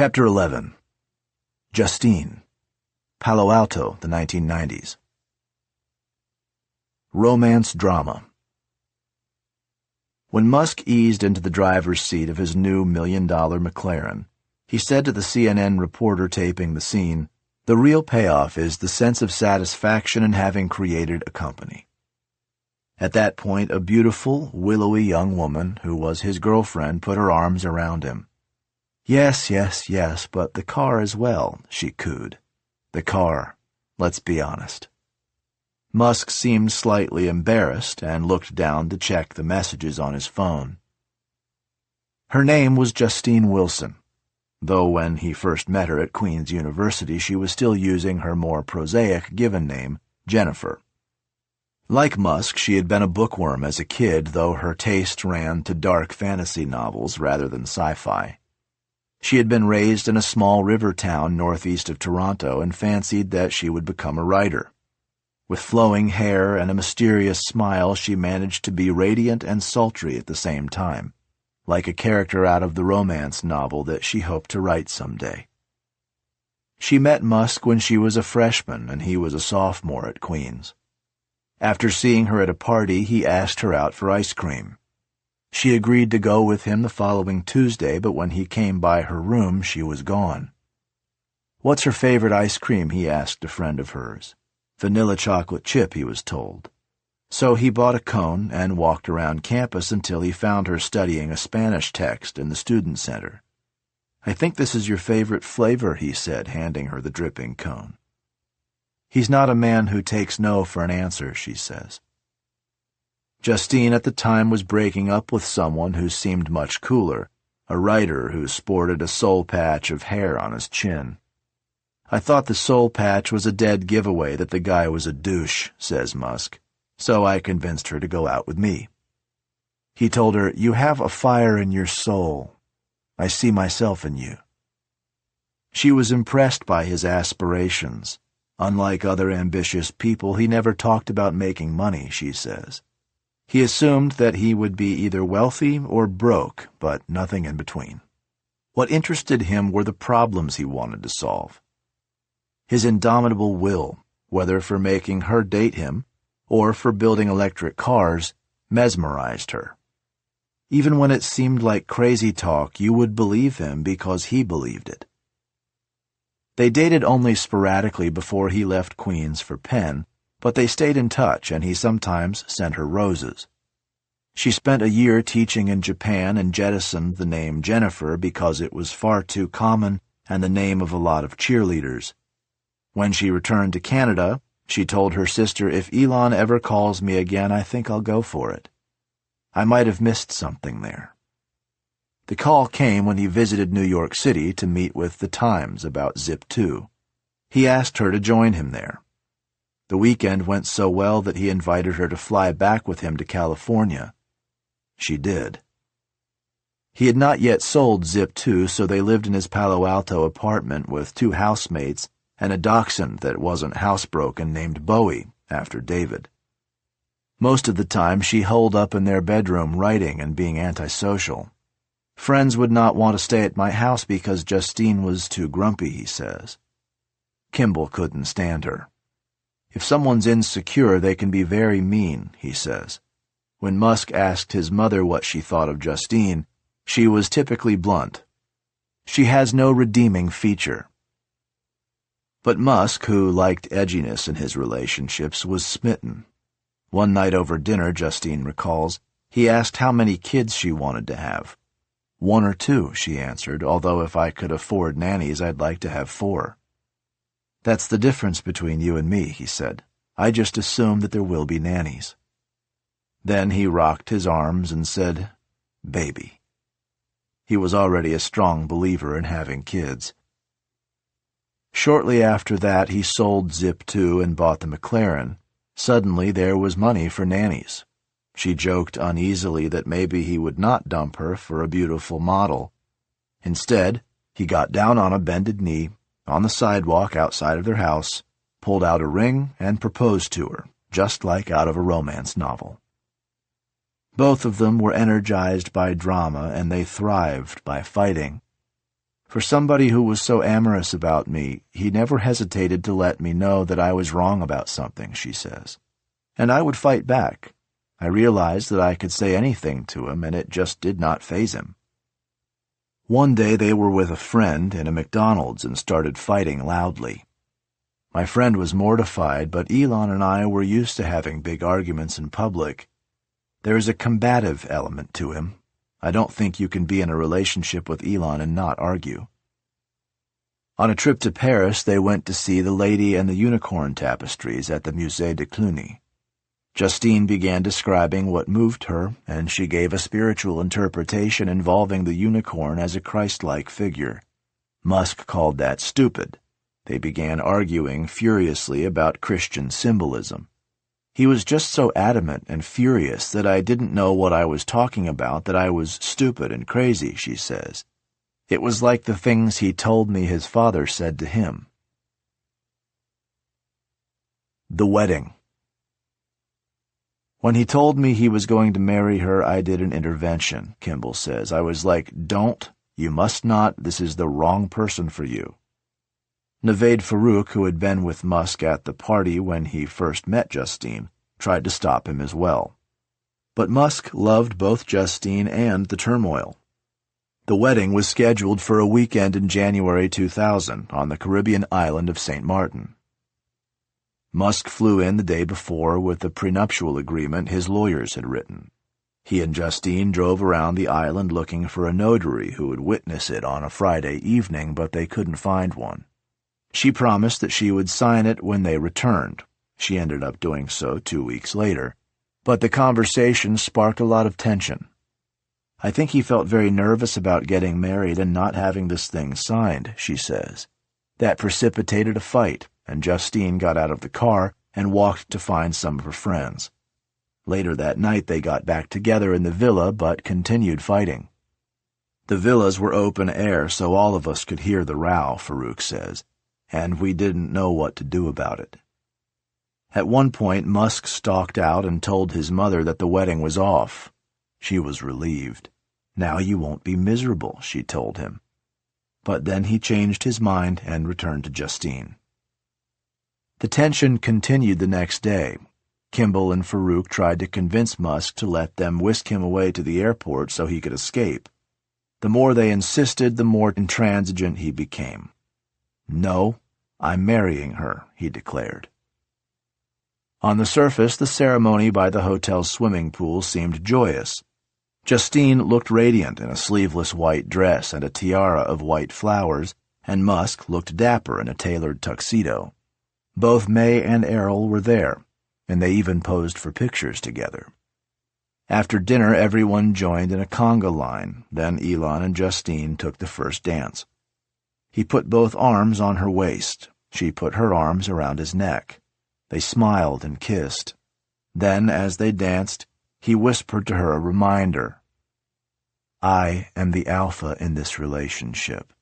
Chapter 11. Justine. Palo Alto, the 1990s. Romance drama. When Musk eased into the driver's seat of his new $1 million McLaren, he said to the CNN reporter taping the scene, "The real payoff is the sense of satisfaction in having created a company." At that point, a beautiful, willowy young woman who was his girlfriend put her arms around him. "Yes, yes, yes, but the car as well," she cooed. "The car. Let's be honest." Musk seemed slightly embarrassed and looked down to check the messages on his phone. Her name was Justine Wilson, though when he first met her at Queen's University she was still using her more prosaic given name, Jennifer. Like Musk, she had been a bookworm as a kid, though her taste ran to dark fantasy novels rather than sci-fi. She had been raised in a small river town northeast of Toronto and fancied that she would become a writer. With flowing hair and a mysterious smile, she managed to be radiant and sultry at the same time, like a character out of the romance novel that she hoped to write someday. She met Musk when she was a freshman and he was a sophomore at Queen's. After seeing her at a party, he asked her out for ice cream. She agreed to go with him the following Tuesday, but when he came by her room, she was gone. "What's her favorite ice cream?" he asked a friend of hers. "Vanilla chocolate chip," he was told. So he bought a cone and walked around campus until he found her studying a Spanish text in the student center. "I think this is your favorite flavor," he said, handing her the dripping cone. "He's not a man who takes no for an answer," she says. Justine at the time was breaking up with someone who seemed much cooler, a writer who sported a soul patch of hair on his chin. "I thought the soul patch was a dead giveaway that the guy was a douche," says Musk, "so I convinced her to go out with me." He told her, "You have a fire in your soul. I see myself in you." She was impressed by his aspirations. Unlike other ambitious people, he never talked about making money, she says. He assumed that he would be either wealthy or broke, but nothing in between. What interested him were the problems he wanted to solve. His indomitable will, whether for making her date him or for building electric cars, mesmerized her. Even when it seemed like crazy talk, you would believe him because he believed it. They dated only sporadically before he left Queen's for Penn, but they stayed in touch and he sometimes sent her roses. She spent a year teaching in Japan and jettisoned the name Jennifer because it was far too common and the name of a lot of cheerleaders. When she returned to Canada, she told her sister, "If Elon ever calls me again, I think I'll go for it. I might have missed something there." The call came when he visited New York City to meet with the Times about Zip 2. He asked her to join him there. The weekend went so well that he invited her to fly back with him to California. She did. He had not yet sold Zip 2, so they lived in his Palo Alto apartment with 2 housemates and a dachshund that wasn't housebroken named Bowie, after David. Most of the time she holed up in their bedroom writing and being antisocial. "Friends would not want to stay at my house because Justine was too grumpy," he says. Kimball couldn't stand her. "If someone's insecure, they can be very mean," he says. When Musk asked his mother what she thought of Justine, she was typically blunt. "She has no redeeming feature." But Musk, who liked edginess in his relationships, was smitten. One night over dinner, Justine recalls, he asked how many kids she wanted to have. "1 or 2, she answered, "although if I could afford nannies, I'd like to have 4. "That's the difference between you and me," he said. "I just assume that there will be nannies." Then he rocked his arms and said, "Baby." He was already a strong believer in having kids. Shortly after that, he sold Zip 2 and bought the McLaren. Suddenly, there was money for nannies. She joked uneasily that maybe he would not dump her for a beautiful model. Instead, he got down on a bended knee, on the sidewalk outside of their house, pulled out a ring, and proposed to her, just like out of a romance novel. Both of them were energized by drama, and they thrived by fighting. For somebody who was so amorous about me, he never hesitated to let me know that I was wrong about something, she says. And I would fight back. I realized that I could say anything to him, and it just did not faze him. One day they were with a friend in a McDonald's and started fighting loudly. My friend was mortified, but Elon and I were used to having big arguments in public. There is a combative element to him. I don't think you can be in a relationship with Elon and not argue. On a trip to Paris, they went to see the Lady and the Unicorn tapestries at the Musée de Cluny. Justine began describing what moved her, and she gave a spiritual interpretation involving the unicorn as a Christ-like figure. Musk called that stupid. They began arguing furiously about Christian symbolism. He was just so adamant and furious that I didn't know what I was talking about, that I was stupid and crazy, she says. It was like the things he told me his father said to him. The wedding. When he told me he was going to marry her, I did an intervention, Kimball says. I was like, don't, you must not, this is the wrong person for you. Navaid Farouk, who had been with Musk at the party when he first met Justine, tried to stop him as well. But Musk loved both Justine and the turmoil. The wedding was scheduled for a weekend in January 2000 on the Caribbean island of St. Martin. Musk flew in the day before with the prenuptial agreement his lawyers had written. He and Justine drove around the island looking for a notary who would witness it on a Friday evening, but they couldn't find one. She promised that she would sign it when they returned. She ended up doing so 2 weeks later, but the conversation sparked a lot of tension. I think he felt very nervous about getting married and not having this thing signed, she says. That precipitated a fight, and Justine got out of the car and walked to find some of her friends. Later that night they got back together in the villa but continued fighting. The villas were open air, so all of us could hear the row, Farouk says, and we didn't know what to do about it. At one point, Musk stalked out and told his mother that the wedding was off. She was relieved. Now you won't be miserable, she told him. But then he changed his mind and returned to Justine. The tension continued the next day. Kimball and Farouk tried to convince Musk to let them whisk him away to the airport so he could escape. The more they insisted, the more intransigent he became. No, I'm marrying her, he declared. On the surface, the ceremony by the hotel's swimming pool seemed joyous. Justine looked radiant in a sleeveless white dress and a tiara of white flowers, and Musk looked dapper in a tailored tuxedo. Both May and Errol were there, and they even posed for pictures together. After dinner, everyone joined in a conga line. Then Elon and Justine took the first dance. He put both arms on her waist. She put her arms around his neck. They smiled and kissed. Then, as they danced, he whispered to her a reminder. I am the alpha in this relationship.